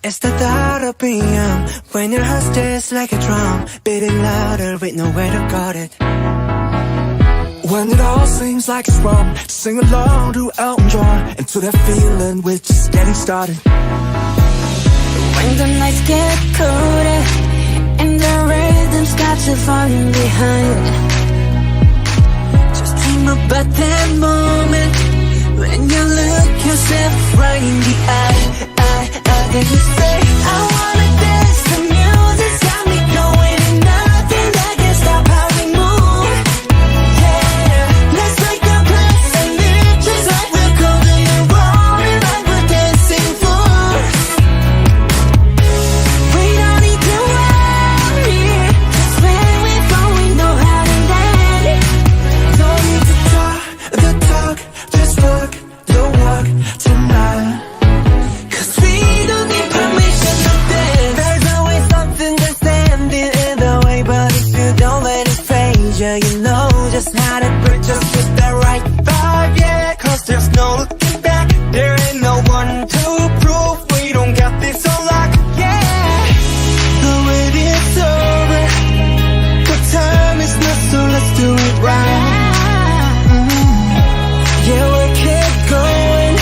It's the thought of PM when your heart stays like a drum, beating louder with nowhere to guard it. When it all seems like it's wrong, sing along to Elton John, and to that feeling we're just getting started. When the nights get colder and the rhythm's got you falling behind, just dream about that moment when you look yourself right in the eye. Then you say, I wanna dance, the music's got me going, and nothing that can stop how we move. Yeah, let's make a place and live just like we're golden and rolling like we're dancing fools. We don't need to worry, 'cause when we fall we know how to land. Don't need to talk the talk, just walk the walk tonight. You know just how to bridge us with the right vibe, yeah. 'Cause there's no looking back, there ain't no one to prove we don't got this on lock, yeah. The wait is over, the time is not, so let's do it right. Yeah, we'll keep going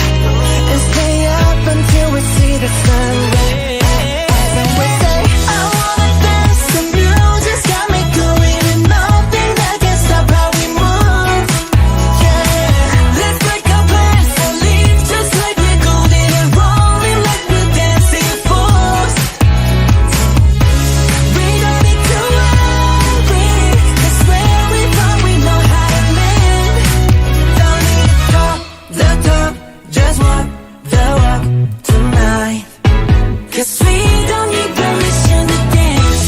and stay up until we see the sun rise. And we say, I wanna dance, the music's got me going, and nothing that can stop how we move. Yeah, let's make a plan and leave just like we're golden and rolling like we're dancing fools. We don't need to worry, 'cause where we from we know how to live. Don't need to talk the talk, just walk the walk tonight. 'Cause we don't need permission to dance.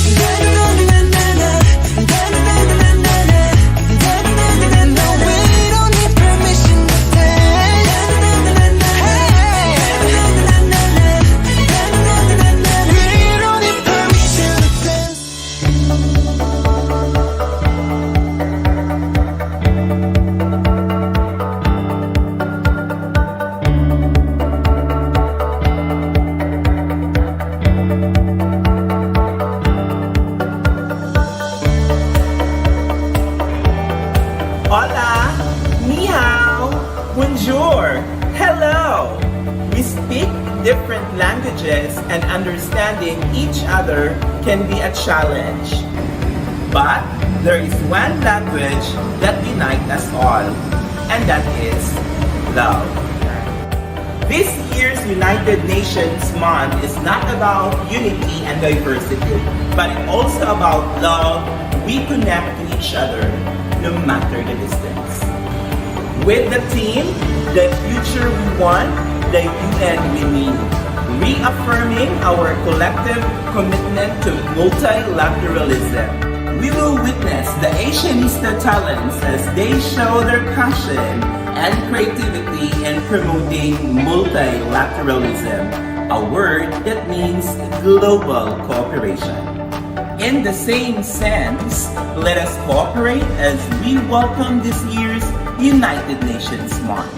No, we don't need permission to dance. We don't need permission to dance. Hola, ni hao, bonjour, hello. We speak different languages and understanding each other can be a challenge. But there is one language that unites us all, and that is love. This year's United Nations Month is not about unity and diversity, but also about love. We connect to each other no matter the distance. With the theme, the future we want, the UN we need, reaffirming our collective commitment to multilateralism. We will witness the Asianista talents as they show their passion and creativity in promoting multilateralism, a word that means global cooperation. In the same sense, let us cooperate as we welcome this year's United Nations Month.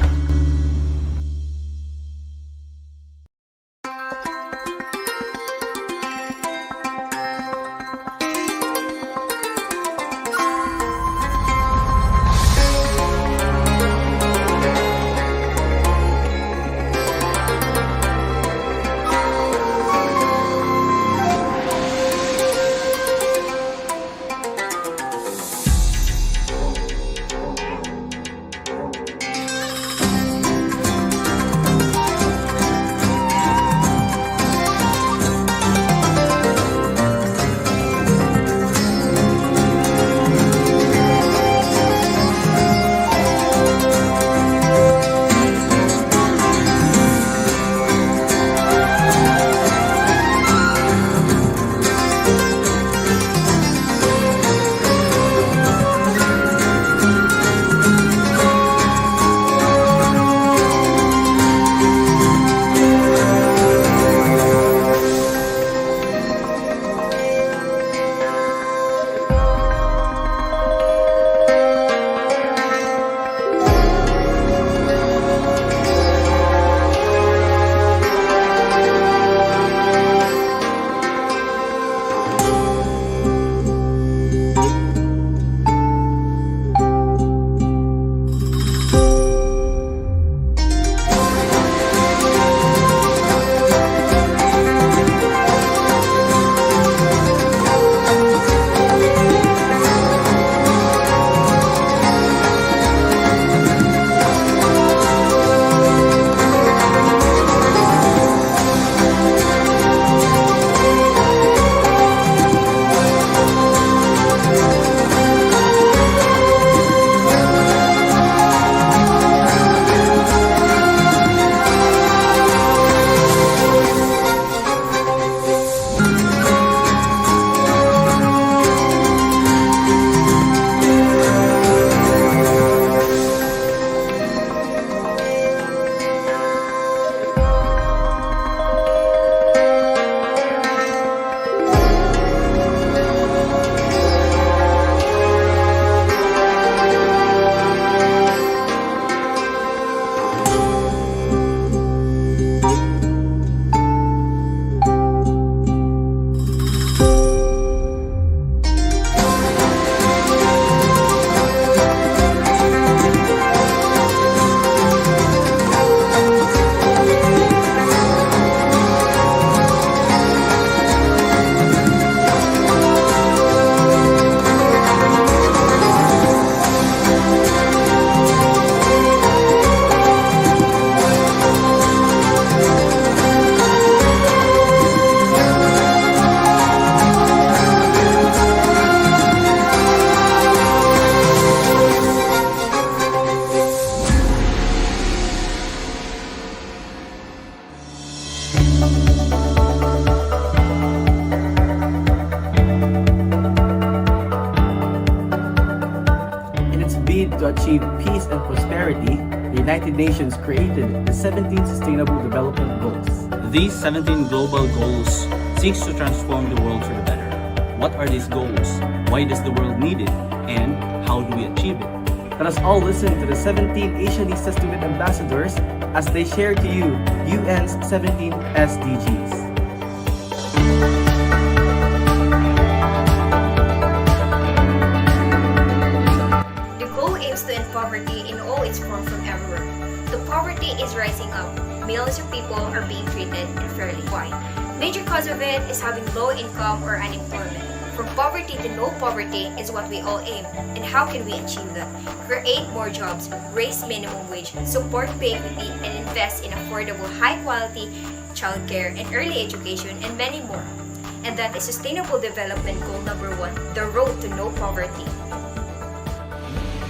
achieve peace and prosperity, the United Nations created the 17 Sustainable Development Goals. These 17 global goals seeks to transform the world for the better. What are these goals? Why does the world need it? And how do we achieve it? Let us all listen to the 17 Asianistas student ambassadors as they share to you UN's 17 SDGs. The goal aims to end poverty in all its forms from everywhere. The poverty is rising up. Millions of people are being treated unfairly. Why? Major cause of it is having low income or unemployment. From poverty to no poverty is what we all aim. And how can we achieve that? Create more jobs, raise minimum wage, support pay equity, and invest in affordable, high-quality childcare and early education, and many more. And that is Sustainable Development Goal number 1, the road to no poverty.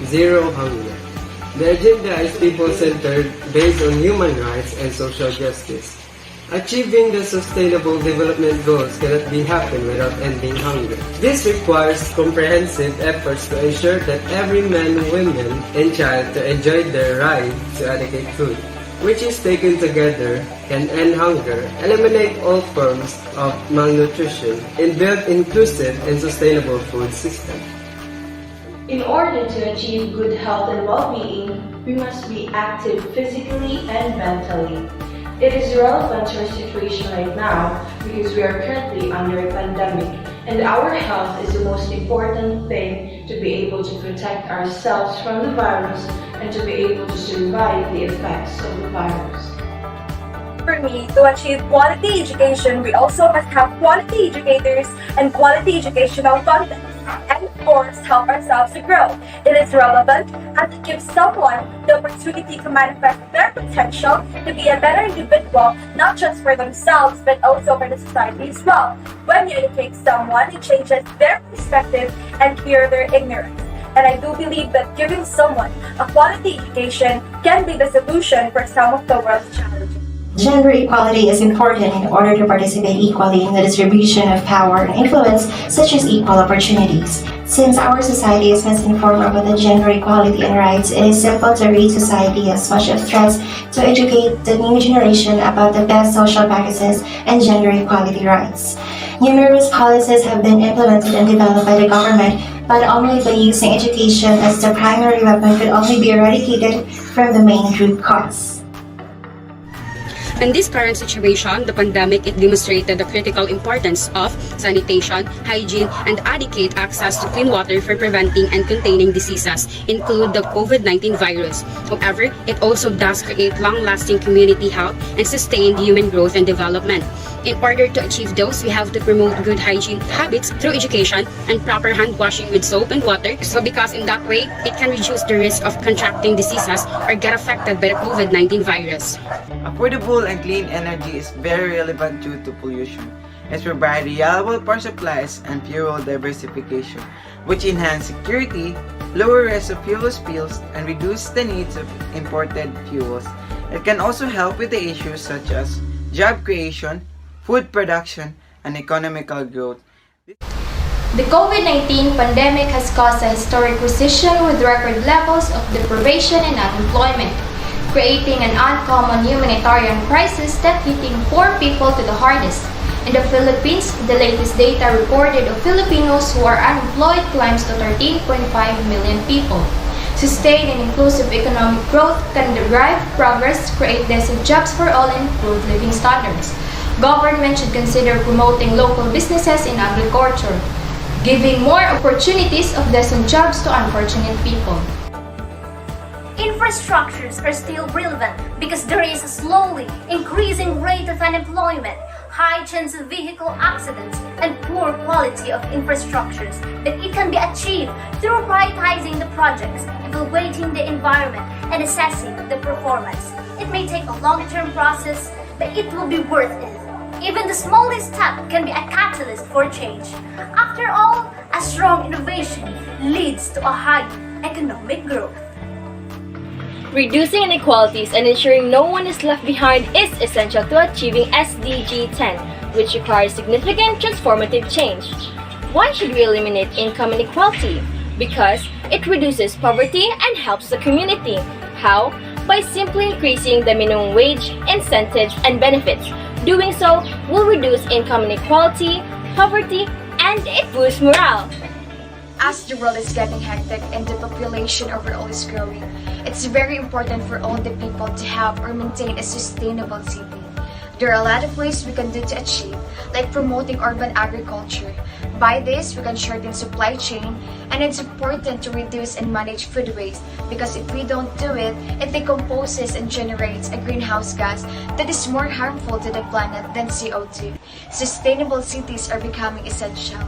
Zero hunger. The agenda is people-centered, based on human rights and social justice. Achieving the Sustainable Development Goals cannot be happen without ending hunger. This requires comprehensive efforts to ensure that every man, woman, and child to enjoy their right to adequate food, which is taken together can end hunger, eliminate all forms of malnutrition, and build inclusive and sustainable food system. In order to achieve good health and well-being, we must be active physically and mentally. It is relevant to our situation right now because we are currently under a pandemic, and our health is the most important thing to be able to protect ourselves from the virus and to be able to survive the effects of the virus. For me, to achieve quality education, we also must have quality educators and quality educational content, and of course, help ourselves to grow. It is relevant as it gives someone the opportunity to manifest their potential to be a better individual, not just for themselves, but also for the society as well. When you educate someone, it changes their perspective and clear their ignorance. And I do believe that giving someone a quality education can be the solution for some of the world's challenges. Gender equality is important in order to participate equally in the distribution of power and influence, such as equal opportunities. Since our society is misinformed about the gender equality and rights, it is simple to read society as much as threats to educate the new generation about the best social practices and gender equality rights. Numerous policies have been implemented and developed by the government, but only by using education as the primary weapon could only be eradicated from the main root cause. In this current situation, the pandemic, it demonstrated the critical importance of sanitation, hygiene, and adequate access to clean water for preventing and containing diseases, include the COVID-19 virus. However, it also does create long-lasting community health and sustained human growth and development. In order to achieve those, we have to promote good hygiene habits through education and proper hand washing with soap and water. So because in that way, it can reduce the risk of contracting diseases or get affected by the COVID-19 virus. Affordable and clean energy is very relevant due to pollution. It provides reliable power supplies and fuel diversification, which enhance security, lower risk of fuel spills, and reduce the needs of imported fuels. It can also help with the issues such as job creation, food production, and economical growth. The COVID-19 pandemic has caused a historic recession with record levels of deprivation and unemployment, creating an uncommon humanitarian crisis that hitting poor people to the hardest. In the Philippines, the latest data recorded of Filipinos who are unemployed climbs to 13.5 million people. Sustained and inclusive economic growth can drive progress, create decent jobs for all, and improve living standards. Government should consider promoting local businesses in agriculture, giving more opportunities of decent jobs to unfortunate people. Infrastructures are still relevant because there is a slowly increasing rate of unemployment, high chance of vehicle accidents, and poor quality of infrastructures that it can be achieved through prioritizing the projects, evaluating the environment, and assessing the performance. It may take a long-term process, but it will be worth it. Even the smallest step can be a catalyst for change. After all, a strong innovation leads to a high economic growth. Reducing inequalities and ensuring no one is left behind is essential to achieving SDG 10, which requires significant transformative change. Why should we eliminate income inequality? because it reduces poverty and helps the community. How? By simply increasing the minimum wage, incentives, and benefits. Doing so will reduce income inequality, poverty, and it boosts morale. As the world is getting hectic and the population overall is growing, it's very important for all the people to have or maintain a sustainable city. There are a lot of ways we can do to achieve, like promoting urban agriculture. By this, we can shorten supply chain, and it's important to reduce and manage food waste because if we don't do it, it decomposes and generates a greenhouse gas that is more harmful to the planet than CO2. Sustainable cities are becoming essential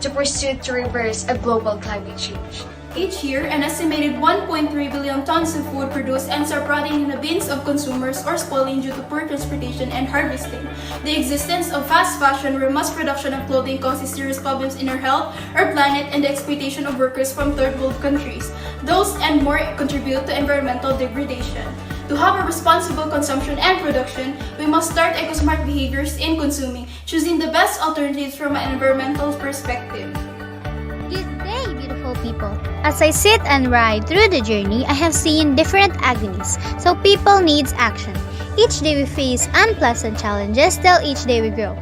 to pursue to reverse a global climate change. Each year, an estimated 1.3 billion tons of food produced ends up rotting in the bins of consumers or spoiling due to poor transportation and harvesting. The existence of fast fashion where mass production of clothing causes serious problems in our health, our planet, and the exploitation of workers from third world countries. Those and more contribute to environmental degradation. To have a responsible consumption and production, we must start eco-smart behaviors in consuming, choosing the best alternatives from an environmental perspective. Good day, beautiful people. As I sit and ride through the journey, I have seen different agonies, so people needs action. Each day we face unpleasant challenges till each day we grow.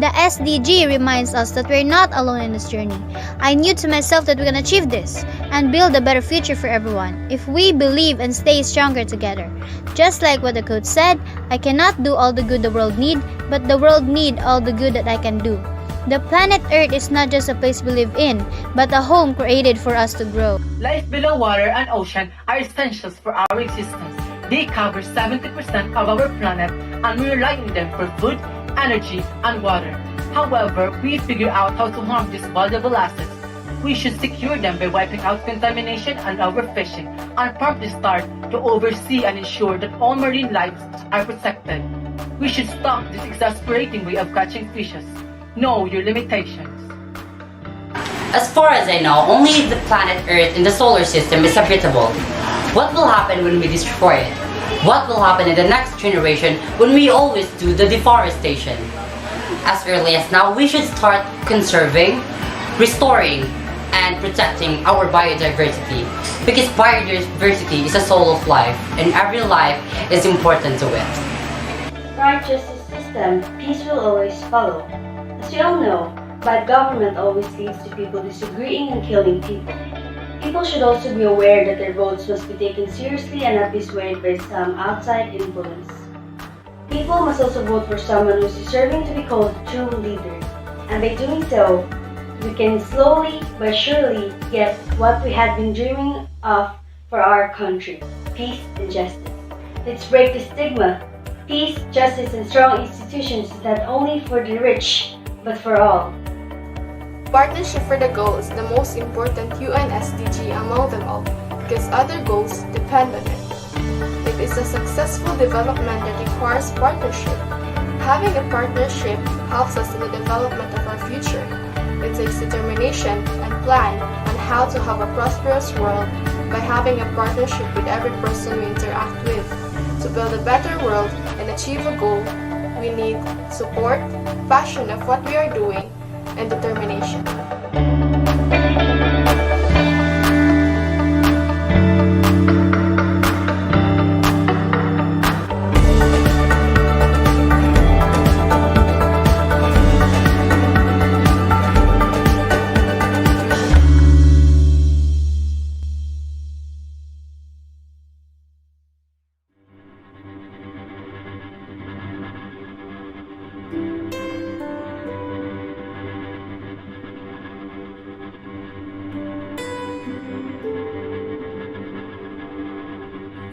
The SDG reminds us that we're not alone in this journey. I knew to myself that we can achieve this and build a better future for everyone if we believe and stay stronger together. Just like what the quote said, I cannot do all the good the world need, but the world need all the good that I can do. The planet Earth is not just a place we live in, but a home created for us to grow. Life below water and ocean are essentials for our existence. They cover 70% of our planet and we rely on them for food, energy, and water. However, we figure out how to harm these valuable assets. We should secure them by wiping out contamination and overfishing, and promptly start to oversee and ensure that all marine lives are protected. We should stop this exasperating way of catching fishes. Know your limitations. As far as I know, only the planet Earth in the solar system is habitable. What will happen when we destroy it? What will happen in the next generation when we always do the deforestation? As early as now, we should start conserving, restoring, and protecting our biodiversity, because biodiversity is a soul of life and every life is important to it. Right justice system, peace will always follow. As you all know, bad government always leads to people disagreeing and killing people. People should also be aware that their votes must be taken seriously and not be swayed by some outside influence. People must also vote for someone who is deserving to be called a true leader, and by doing so, we can slowly but surely get what we had been dreaming of for our country, peace and justice. Let's break the stigma. Peace, justice, and strong institutions is not only for the rich, but for all. Partnership for the Goal is the most important UN SDG among them all because other goals depend on it. It is a successful development that requires partnership. Having a partnership helps us in the development of our future. It takes determination and plan on how to have a prosperous world by having a partnership with every person we interact with. To build a better world and achieve a goal, we need support, passion of what we are doing, and determination.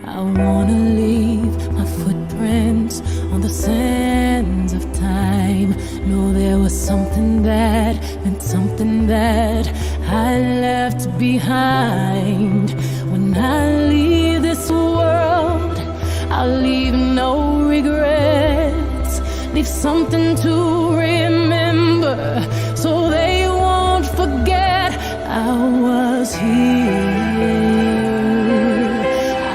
I wanna leave my footprints on the sands of time. Know there was something that meant something that I left behind. When I leave this world, I'll leave no regrets. Leave something to remember so they won't forget I was here.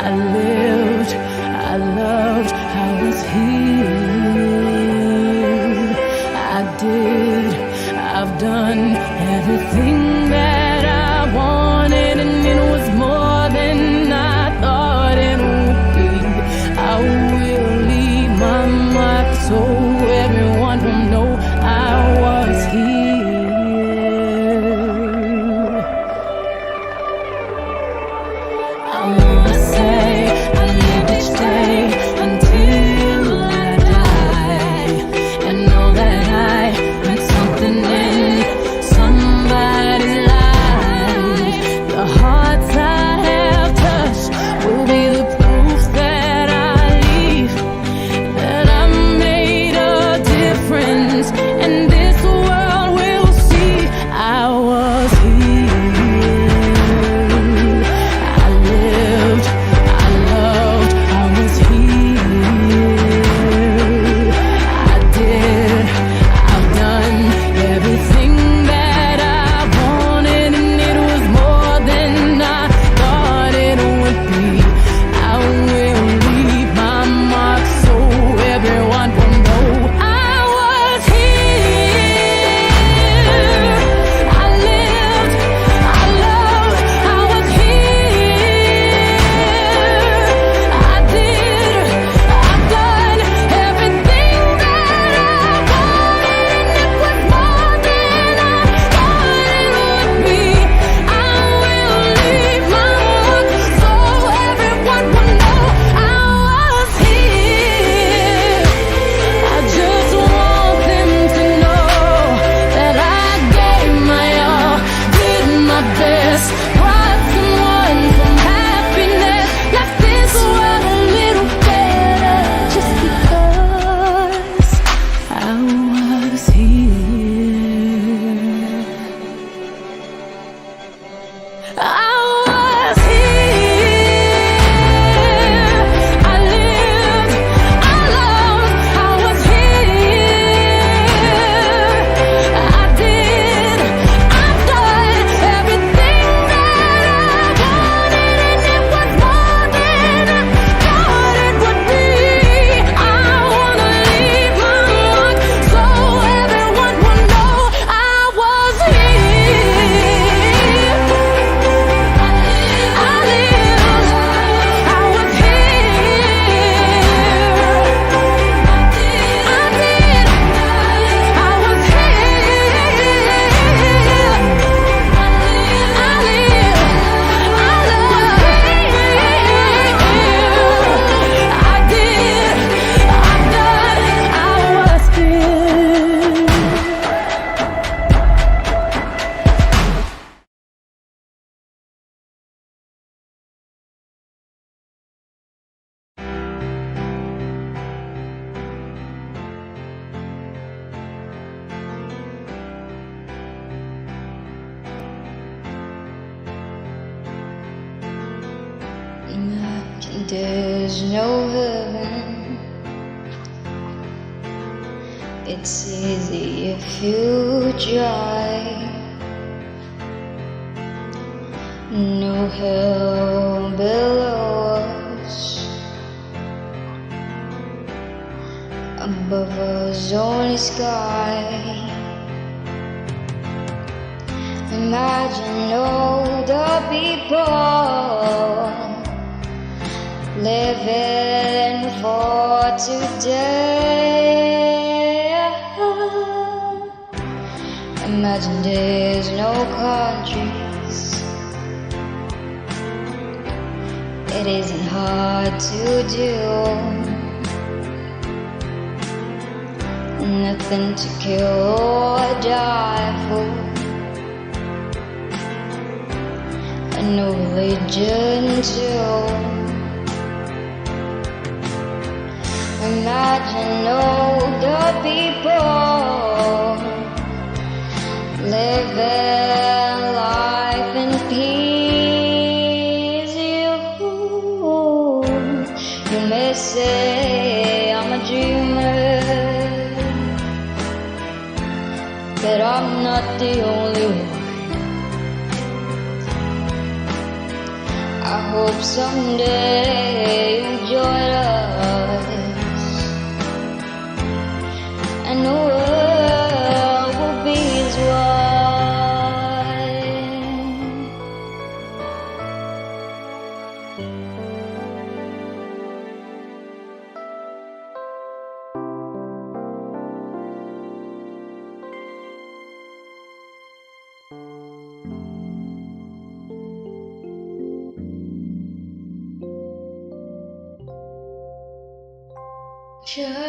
I lived, I loved, I was here. I did, I've done everything that that I wanted, and it was more than I thought it would be. I will leave my mark so everyone will know I was here. I wanna say I lived each day until I die, and know that I meant something in somebody's life. The hearts I have touched will be the proof that I leave, that I made a difference, and this world will see I was here. I lived, I loved, I was here. I did, I've done everything that I wanted, and it was more than I thought it would be. I will leave my mark so everyone will know I was here. I lived, I loved, I was here. I did, I've done everything that I wanted, and it was more than I thought it would be. I will leave my mark so everyone will know I was here. I just want them to know that I gave my all, did my best, brought someone from happiness, left this world a little better, just because I was here. I was here. I lived, I loved, I was here. I did, I've done everything that I wanted, and it was more than I thought it would be. I wanna leave my mark so everyone will know I was here. I lived, I was here. I did, I was here. I lived, I loved, I did, I've done, I was here. There's no heaven. It's easy if you try. No hell below us. Above us only sky. Imagine all the people living for today. Imagine there's no countries. It isn't hard to do. Nothing to kill or die for. And no religion too. Imagine all the people living life in peace. You may say I'm a dreamer, but I'm not the only one. I hope someday you'll join us, and the world will be as one.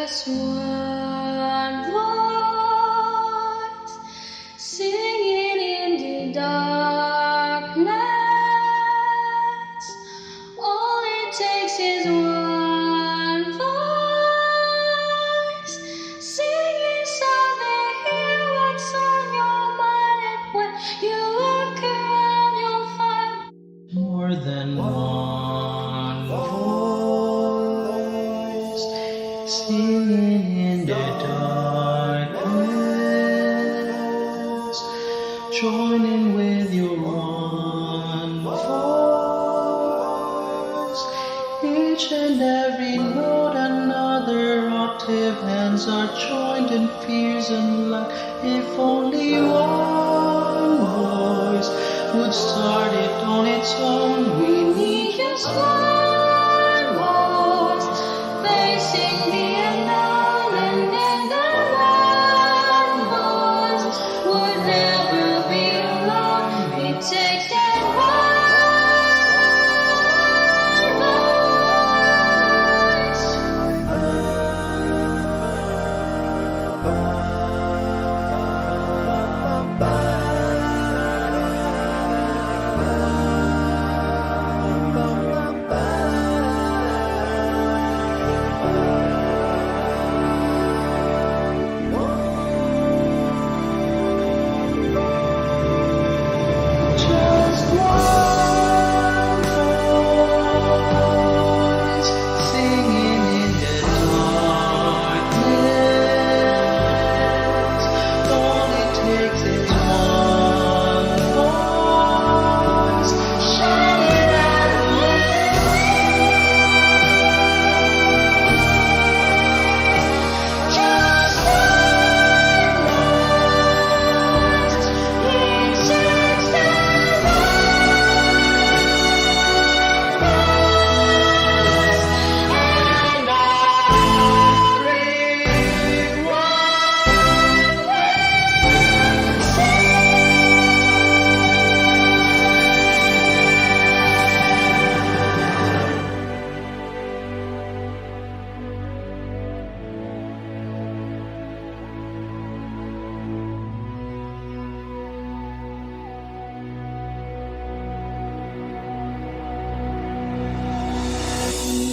just one voice singing in the darkness. All it takes is one voice singing so they hear what's on your mind. And when you look around, you'll find more than one voice singing in the darkness, joining with your one voice. Each and every note another octave, hands are joined in fears and luck. If only one voice would start it on its own. We need just one voice facing the unknown, and then the one voice would never be alone. It takes that one voice. Just one voice singing in the darkness. All it takes is one voice shining out of just one voice. It takes that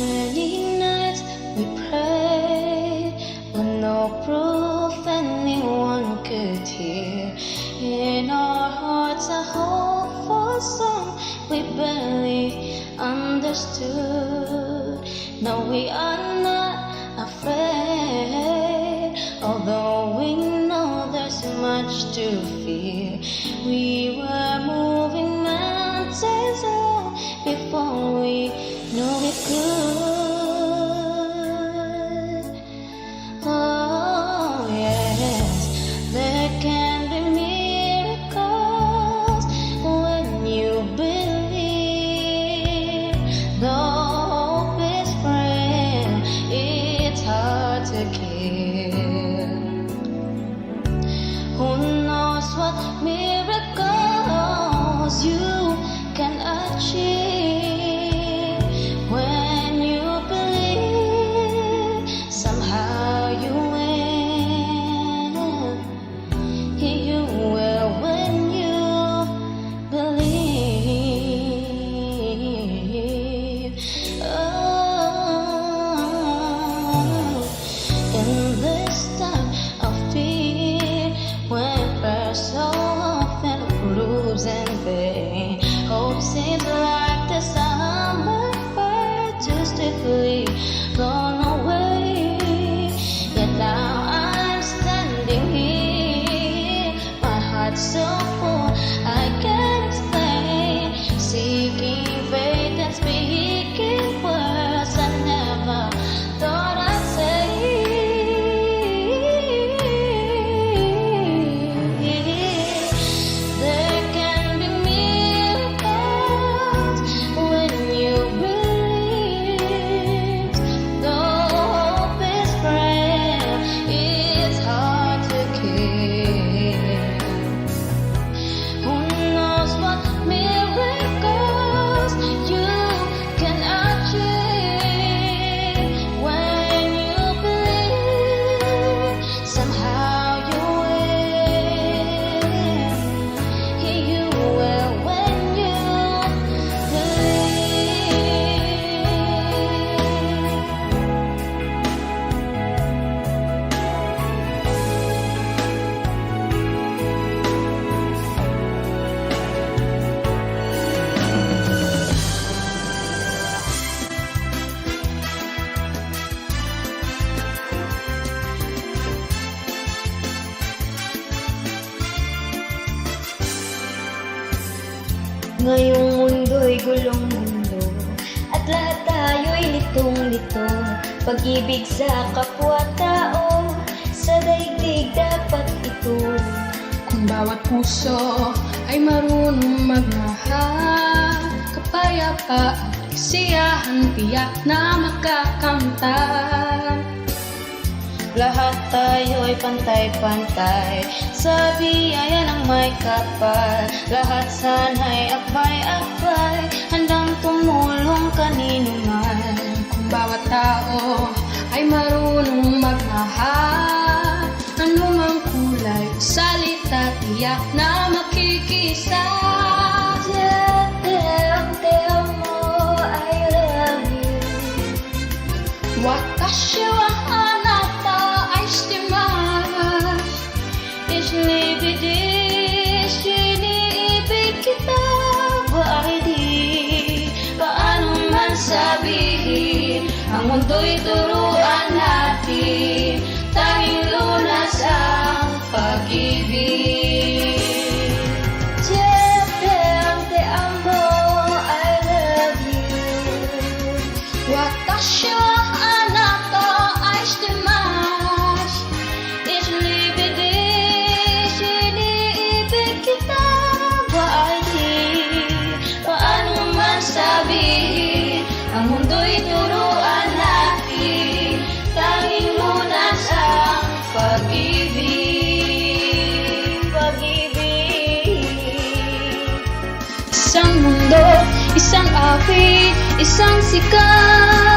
many nights we prayed with no proof anyone could hear. In our hearts a hopeful song we barely understood. No, we are not afraid, although we know there's much to fear. We were moving mountains long before we knew we could. Oh yes, there can be miracles when you believe. Though hope is frail, it's hard to kill. Who knows what miracles you can achieve when you believe. Somehow you win. You will when you believe. Oh, in this time of fear, when prayers so often proves in vain, hope seems like the summer bird too stiffly blown away. Yet now I'm standing here, my heart's so full I can't explain, seeking faith and speaking words I never thought I'd say. There can be miracles when you believe. Though hope is frail, it's hard to kill. Who knows Ngayong mundo'y gulong-gulo at lahat tayo'y litong-lito. Pag-ibig sa kapwa-tao, sa daigdig dapat ito. Kung bawat puso ay marunong magmahal, kapayapa at kasiyahan tiyak na makakamtan. Lahat tayo'y pantay-pantay sa biyaya ng may kapal. Lahat sana'y akbay-akbay, handang tumulong kanino man. Kung bawat tao ay marunong magmahal, anumang kulay o salita tiyak na makikisa. Te amo, I love you. Watashi wa anata aishitemasu. Ishlibi desu, iniibig kita. Paano man sabihin, ang mundo'y turuan natin, tanging lunas ang pag-ibig. Te amo, I love you. Watashi wa anata aishitemasu. Ishlibi desu, iniibig kita. Paano man sabihin, ang mundo'y turuan natin, tanging lunas ang pag-ibig. Isang mundo, isang api, isang sikat.